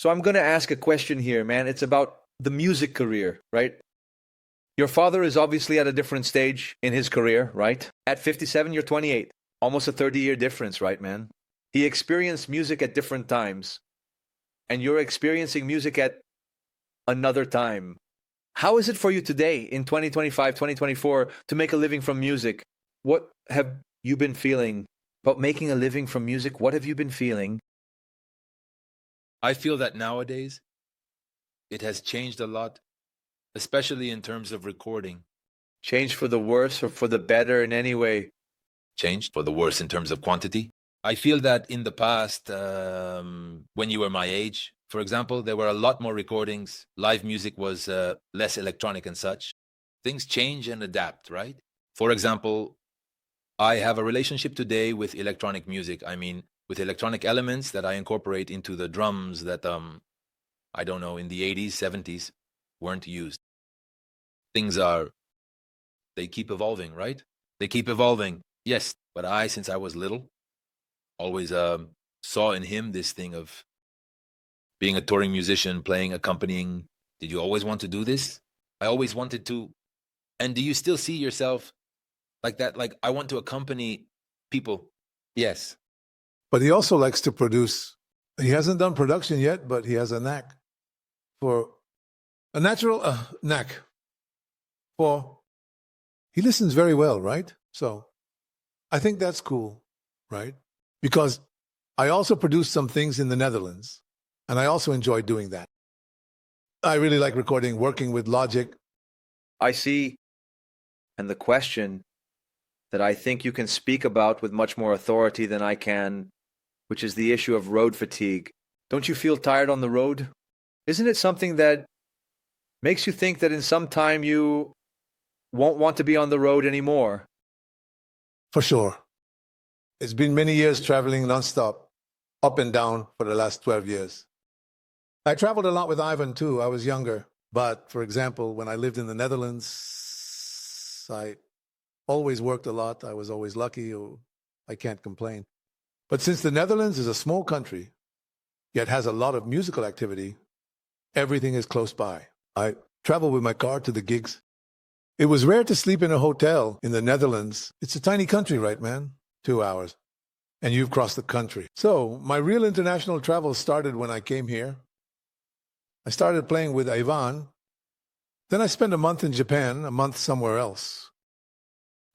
So I'm going to ask a question here, man. It's about the music career, right? Your father is obviously at a different stage in his career, right? At 57, you're 28. Almost a 30-year difference, right, man? He experienced music at different times, and you're experiencing music at another time. How is it for you today in 2025, 2024 to make a living from music? What have you been feeling about making a living from music? What have you been feeling? I feel that nowadays it has changed a lot, especially in terms of recording. Changed for the worse or for the better in any way? Changed for the worse in terms of quantity. I feel that in the past, when you were my age, for example, there were a lot more recordings. Live music was less electronic and such. Things change and adapt, right? For example, I have a relationship today with electronic music. I mean, with electronic elements that I incorporate into the drums that, I don't know, in the 80s, 70s weren't used. They keep evolving, right? They keep evolving. Yes, but since I was little, always saw in him this thing of being a touring musician, playing, accompanying. Did you always want to do this? I always wanted to. And do you still see yourself like that? Like, I want to accompany people. Yes. But he also likes to produce. He hasn't done production yet, but he has a knack for a natural knack for. He listens very well, right? So I think that's cool, right? Because I also produced some things in the Netherlands, and I also enjoy doing that. I really like recording, working with Logic. I see. And the question that I think you can speak about with much more authority than I can, which is the issue of road fatigue. Don't you feel tired on the road? Isn't it something that makes you think that in some time you won't want to be on the road anymore? For sure. It's been many years traveling nonstop, up and down for the last 12 years. I traveled a lot with Ivan too. I was younger. But for example, when I lived in the Netherlands, I always worked a lot. I was always lucky. I can't complain. But since the Netherlands is a small country, yet has a lot of musical activity, everything is close by. I travel with my car to the gigs. It was rare to sleep in a hotel in the Netherlands. It's a tiny country, right, man? 2 hours. And you've crossed the country. So my real international travel started when I came here. I started playing with Ivan. Then I spent a month in Japan, a month somewhere else.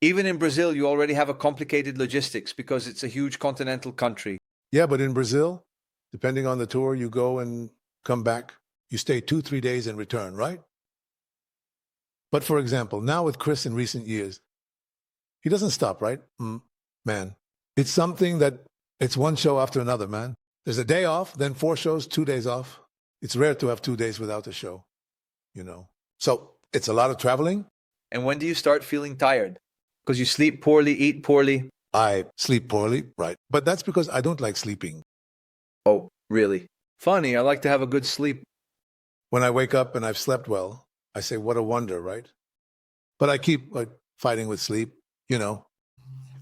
Even in Brazil, you already have a complicated logistics because it's a huge continental country. Yeah, but in Brazil, depending on the tour, you go and come back. You stay 2-3 days and return, right? But for example, now with Chris in recent years, he doesn't stop, right? Man, it's something that it's one show after another, man. There's a day off, then 4 shows, 2 days off. It's rare to have 2 days without a show, you know. So it's a lot of traveling. And when do you start feeling tired? Because you sleep poorly, eat poorly? I sleep poorly, right. But that's because I don't like sleeping. Oh, really? Funny, I like to have a good sleep. When I wake up and I've slept well, I say, what a wonder, right? But I keep fighting with sleep, you know.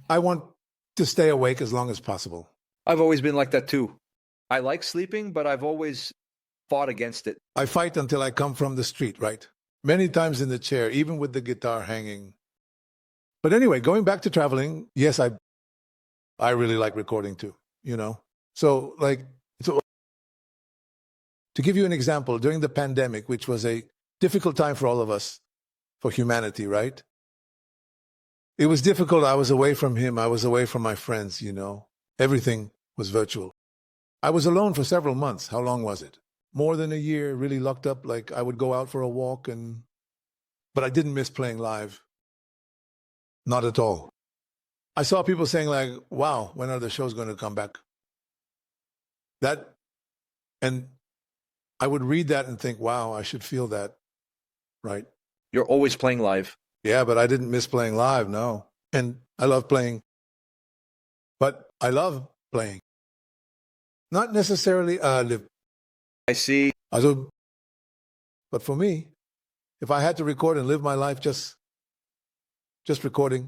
I want to stay awake as long as possible. I've always been like that too. I like sleeping, but I've always fought against it. I fight until I come from the street, right? Many times in the chair, even with the guitar hanging. But anyway, going back to traveling, yes, I really like recording too, you know. So to give you an example, during the pandemic, which was a difficult time for all of us, for humanity, right? It was difficult. I was away from him. I was away from my friends, you know. Everything was virtual. I was alone for several months. How long was it? More than a year, really locked up. Like I would go out for a walk but I didn't miss playing live. Not at all. I saw people saying like, wow, when are the shows going to come back? And I would read that and think, wow, I should feel that, right? You're always playing live. Yeah, but I didn't miss playing live, no. And I love playing. But I love playing. Not necessarily live. I see. But for me, if I had to record and live my life just recording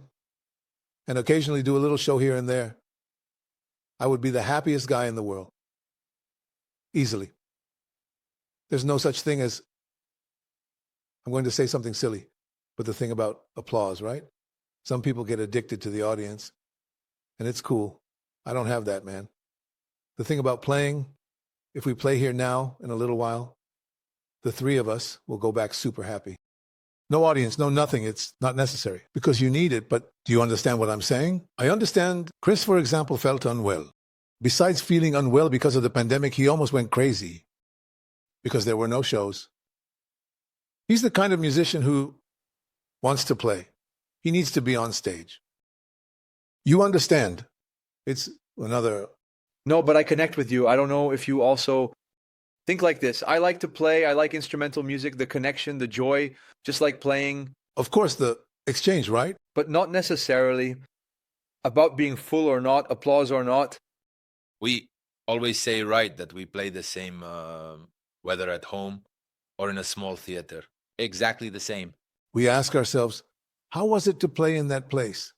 and occasionally do a little show here and there, I would be the happiest guy in the world. Easily. There's no such thing as, I'm going to say something silly, but the thing about applause, right? Some people get addicted to the audience, and it's cool. I don't have that, man. The thing about playing, if we play here now in a little while, the three of us will go back super happy. No audience, no nothing. It's not necessary because you need it. But do you understand what I'm saying? I understand. Chris, for example, felt unwell. Besides feeling unwell because of the pandemic, he almost went crazy because there were no shows. He's the kind of musician who wants to play. He needs to be on stage. You understand. It's another... No, but I connect with you. I don't know if you also think like this. I like to play. I like instrumental music, the connection, the joy, just like playing. Of course, the exchange, right? But not necessarily about being full or not, applause or not. We always say, right, that we play the same, whether at home or in a small theater. Exactly the same. We ask ourselves, how was it to play in that place?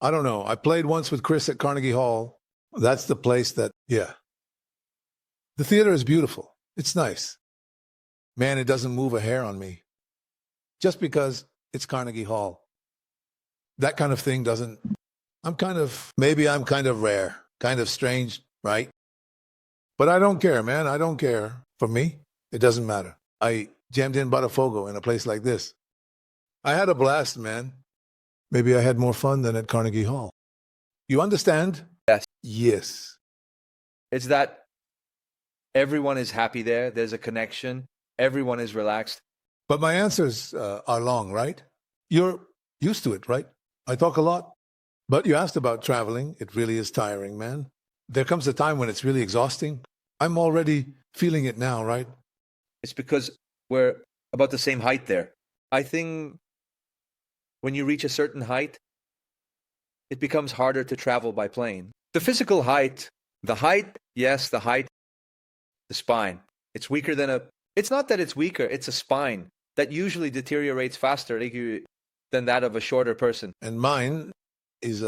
I don't know. I played once with Chris at Carnegie Hall. That's the place that, yeah. The theater is beautiful. It's nice. Man, it doesn't move a hair on me. Just because it's Carnegie Hall. That kind of thing doesn't... Maybe I'm kind of rare, kind of strange, right? But I don't care, man. I don't care. For me, it doesn't matter. I jammed in Botafogo in a place like this. I had a blast, man. Maybe I had more fun than at Carnegie Hall. You understand? Yes. Yes. It's that everyone is happy there. There's a connection. Everyone is relaxed. But my answers are long, right? You're used to it, right? I talk a lot. But you asked about traveling. It really is tiring, man. There comes a time when it's really exhausting. I'm already feeling it now, right? It's because we're about the same height there. I think when you reach a certain height, it becomes harder to travel by plane. The physical height, yes, the height, the spine. It's weaker than a... It's not that it's weaker, it's a spine that usually deteriorates faster than that of a shorter person. And mine is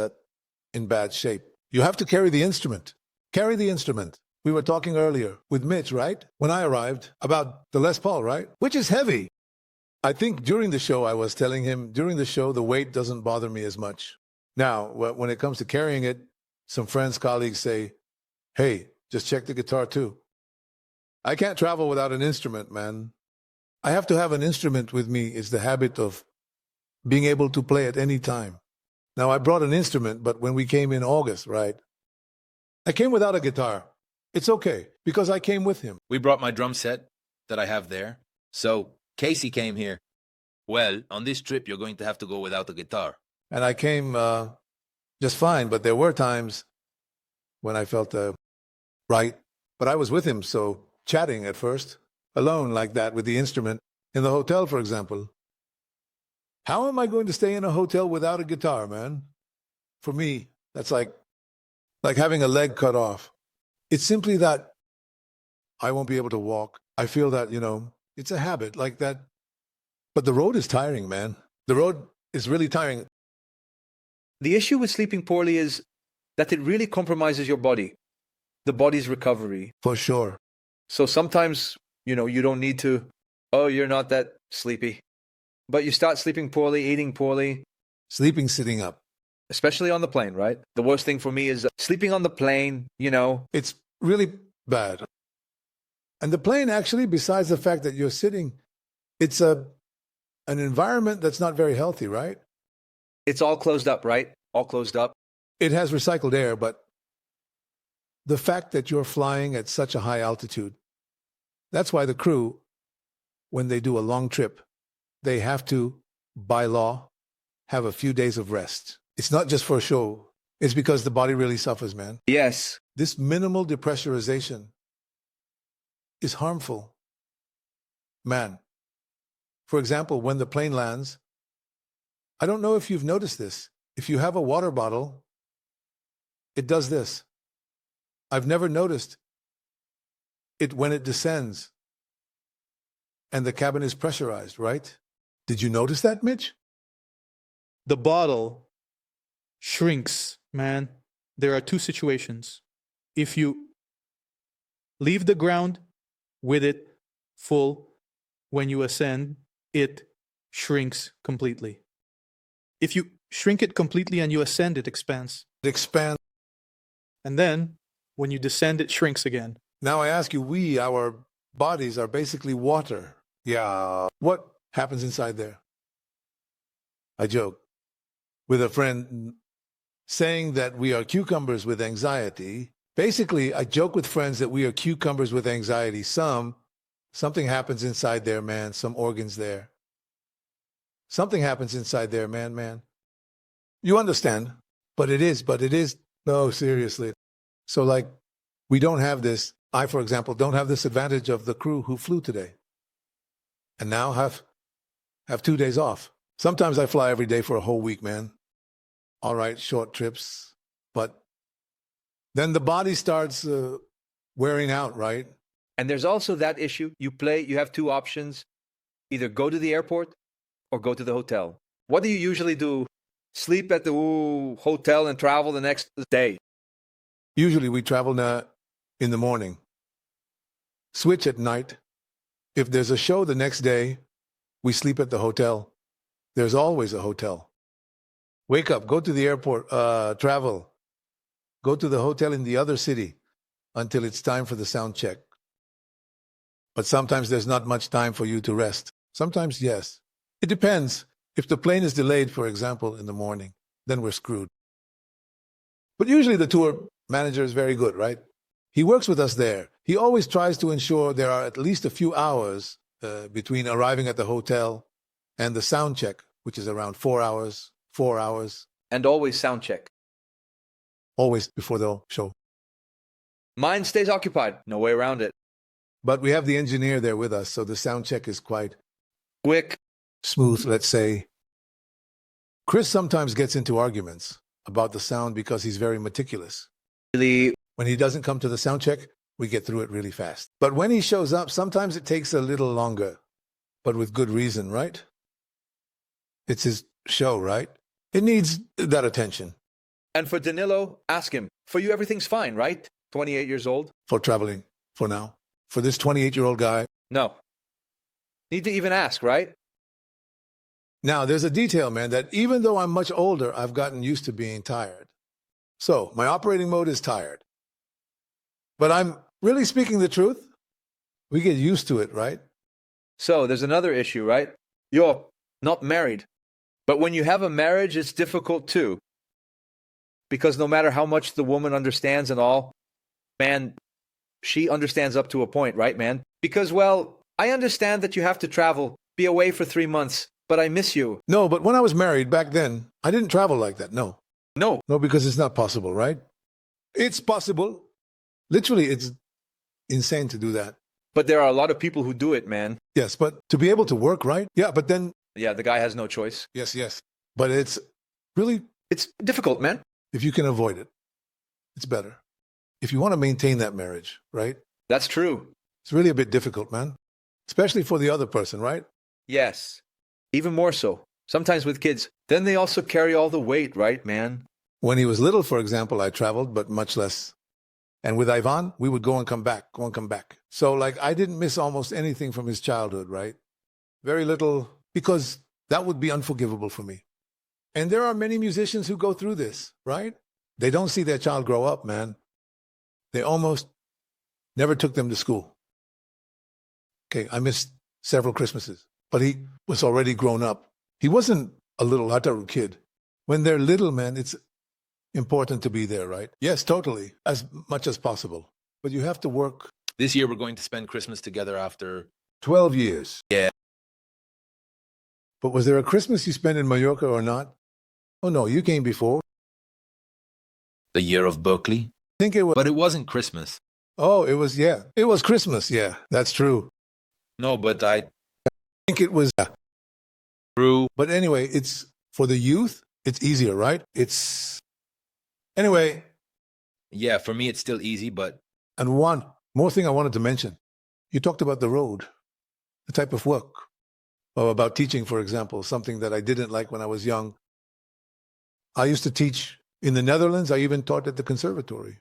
in bad shape. You have to carry the instrument. Carry the instrument. We were talking earlier with Mitch, right? When I arrived, about the Les Paul, right? Which is heavy. I think during the show, I was telling him, during the show, the weight doesn't bother me as much. Now, when it comes to carrying it, some friends, colleagues say, hey, just check the guitar too. I can't travel without an instrument, man. I have to have an instrument with me. It's the habit of being able to play at any time. Now, I brought an instrument, but when we came in August, right? I came without a guitar. It's okay, because I came with him. We brought my drum set that I have there. So Casey came here. Well, on this trip, you're going to have to go without a guitar. And I came just fine, but there were times when I felt right. But I was with him, so chatting at first, alone like that with the instrument, in the hotel, for example. How am I going to stay in a hotel without a guitar, man? For me, that's like having a leg cut off. It's simply that I won't be able to walk. I feel that, it's a habit like that. But the road is tiring, man. The road is really tiring. The issue with sleeping poorly is that it really compromises your body, the body's recovery. For sure. So sometimes, you don't need to, you're not that sleepy. But you start sleeping poorly, eating poorly. Sleeping sitting up. Especially on the plane, right? The worst thing for me is sleeping on the plane, It's really bad. And the plane, actually, besides the fact that you're sitting, it's an environment that's not very healthy, right? It's all closed up, right? All closed up. It has recycled air, but the fact that you're flying at such a high altitude, that's why the crew, when they do a long trip, they have to, by law, have a few days of rest. It's not just for a show. It's because the body really suffers, man. Yes. This minimal depressurization is harmful. Man, for example, when the plane lands, I don't know if you've noticed this. If you have a water bottle, it does this. I've never noticed it when it descends and the cabin is pressurized, right? Did you notice that, Mitch? The bottle shrinks, man. There are two situations. If you leave the ground with it full. When you ascend, it shrinks completely. If you shrink it completely and you ascend, it expands. It expands. And then when you descend, it shrinks again. Now I ask you, our bodies are basically water. Yeah. What happens inside there? I joke with a friend saying that we are cucumbers with anxiety. Basically, I joke with friends that we are cucumbers with anxiety. Something happens inside there, man. Some organs there. Something happens inside there, man. You understand? But it is. No, seriously. So like, we don't have this. I, for example, don't have this advantage of the crew who flew today. And now have 2 days off. Sometimes I fly every day for a whole week, man. All right, short trips. But then the body starts wearing out, right? And there's also that issue. You have two options. Either go to the airport or go to the hotel. What do you usually do? Sleep at the hotel and travel the next day? Usually we travel in the morning. Switch at night. If there's a show the next day, we sleep at the hotel. There's always a hotel. Wake up, go to the airport, travel. Go to the hotel in the other city until it's time for the sound check. But sometimes there's not much time for you to rest. Sometimes, yes. It depends. If the plane is delayed, for example, in the morning, then we're screwed. But usually the tour manager is very good, right? He works with us there. He always tries to ensure there are at least a few hours between arriving at the hotel and the sound check, which is around 4 hours. And always sound check. Always before the show. Mine stays occupied. No way around it. But we have the engineer there with us, so the sound check is quite quick, smooth, let's say. Chris sometimes gets into arguments about the sound because he's very meticulous. Really? When he doesn't come to the sound check, we get through it really fast. But when he shows up, sometimes it takes a little longer, but with good reason, right? It's his show, right? It needs that attention. And for Danilo, ask him. For you, everything's fine, right? 28 years old? For traveling, for now. For this 28-year-old guy. No. Need to even ask, right? Now, there's a detail, man, that even though I'm much older, I've gotten used to being tired. So, my operating mode is tired. But I'm really speaking the truth. We get used to it, right? So, there's another issue, right? You're not married. But when you have a marriage, it's difficult too. Because no matter how much the woman understands and all, man, she understands up to a point, right, man? Because, well, I understand that you have to travel, be away for 3 months, but I miss you. No, but when I was married back then, I didn't travel like that, no. No. No, because it's not possible, right? It's possible. Literally, it's insane to do that. But there are a lot of people who do it, man. Yes, but to be able to work, right? Yeah, but then... Yeah, the guy has no choice. Yes. But it's really... It's difficult, man. If you can avoid it, it's better. If you want to maintain that marriage, right? That's true. It's really a bit difficult, man. Especially for the other person, right? Yes. Even more so. Sometimes with kids. Then they also carry all the weight, right, man? When he was little, for example, I traveled, but much less. And with Ivan, we would go and come back. So, like, I didn't miss almost anything from his childhood, right? Very little, because that would be unforgivable for me. And there are many musicians who go through this, right? They don't see their child grow up, man. They almost never took them to school. Okay, I missed several Christmases, but he was already grown up. He wasn't a little Hataru kid. When they're little, man, it's important to be there, right? Yes, totally, as much as possible. But you have to work. This year we're going to spend Christmas together after 12 years. Yeah. But was there a Christmas you spent in Mallorca or not? Oh, no, you came before. the year of Berklee. I think it was. But it wasn't Christmas. Oh, it was, yeah. It was Christmas, yeah. That's true. No, but I think it was true. But anyway, it's for the youth, it's easier, right? It's anyway. Yeah, for me it's still easy, but And one more thing I wanted to mention. You talked about the road, the type of work, or about teaching, for example, something that I didn't like when I was young. I used to teach in the Netherlands. I even taught at the conservatory.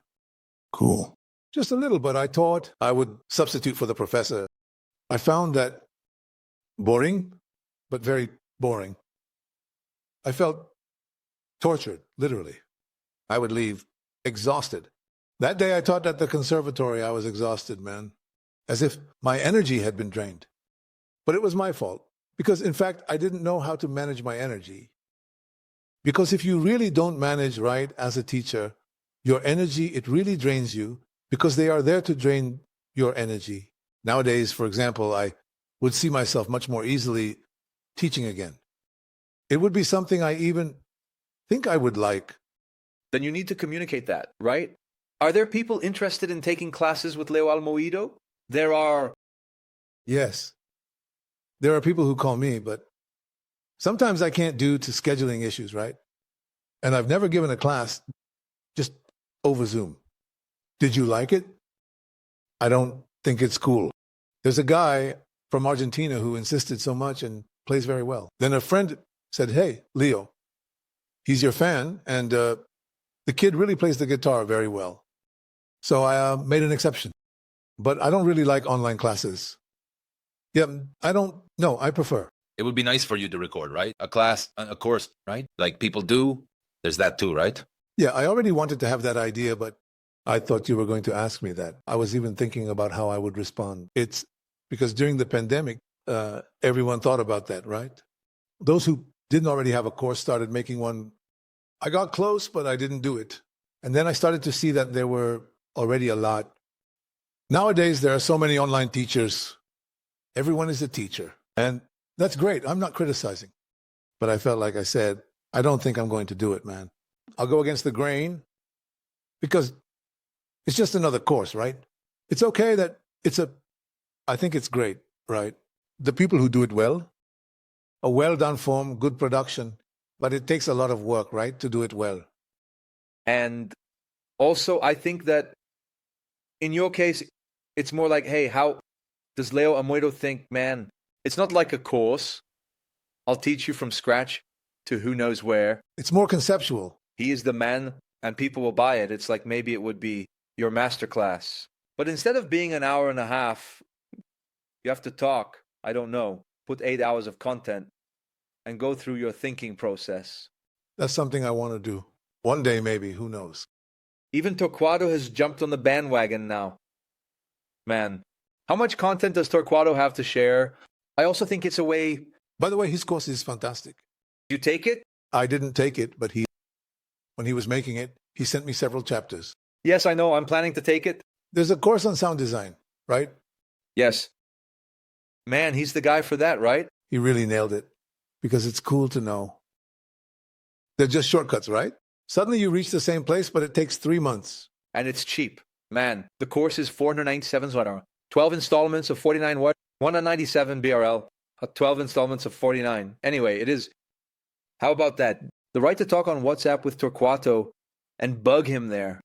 Cool. Just a little, but I taught. I would substitute for the professor. I found that boring, but very boring. I felt tortured, literally. I would leave exhausted. That day I taught at the conservatory, I was exhausted, man, as if my energy had been drained. But it was my fault, because in fact, I didn't know how to manage my energy. Because if you really don't manage right as a teacher, your energy, it really drains you, because they are there to drain your energy. Nowadays, for example, I would see myself much more easily teaching again. It would be something I even think I would like. Then you need to communicate that, right? Are there people interested in taking classes with Leo Amuedo? There are. Yes. There are people who call me, but sometimes I can't due to scheduling issues, right? And I've never given a class just over Zoom. Did you like it? I don't think it's cool. There's a guy from Argentina who insisted so much and plays very well. Then a friend said, hey, Leo, he's your fan, and the kid really plays the guitar very well. So I made an exception. But I don't really like online classes. Yeah, I don't know. I prefer. It would be nice for you to record, right? A class, a course, right? Like people do. There's that too, right? Yeah, I already wanted to have that idea, but I thought you were going to ask me that. I was even thinking about how I would respond. It's because during the pandemic, everyone thought about that, right? Those who didn't already have a course started making one. I got close, but I didn't do it. And then I started to see that there were already a lot. Nowadays, there are so many online teachers. Everyone is a teacher. And that's great. I'm not criticizing. But I felt like I said, I don't think I'm going to do it, man. I'll go against the grain because it's just another course, right? It's okay that I think it's great, right? The people who do it well, a well-done form, good production, but it takes a lot of work, right, to do it well. And also, I think that in your case, it's more like, hey, how does Leo Amuedo think, man, it's not like a course. I'll teach you from scratch to who knows where. It's more conceptual. He is the man and people will buy it. It's like maybe it would be your masterclass. But instead of being an hour and a half, you have to talk, I don't know, put 8 hours of content and go through your thinking process. That's something I want to do. One day, maybe, who knows? Even Torquato has jumped on the bandwagon now. Man, how much content does Torquato have to share? I also think it's a way... By the way, his course is fantastic. You take it? I didn't take it, but when he was making it, he sent me several chapters. Yes, I know. I'm planning to take it. There's a course on sound design, right? Yes. Man, he's the guy for that, right? He really nailed it because it's cool to know. They're just shortcuts, right? Suddenly you reach the same place, but it takes 3 months. And it's cheap. Man, the course is 497 zloty. 12 installments of 49 what? 197 BRL. 12 installments of 49. Anyway, it is. How about that? The right to talk on WhatsApp with Torquato and bug him there.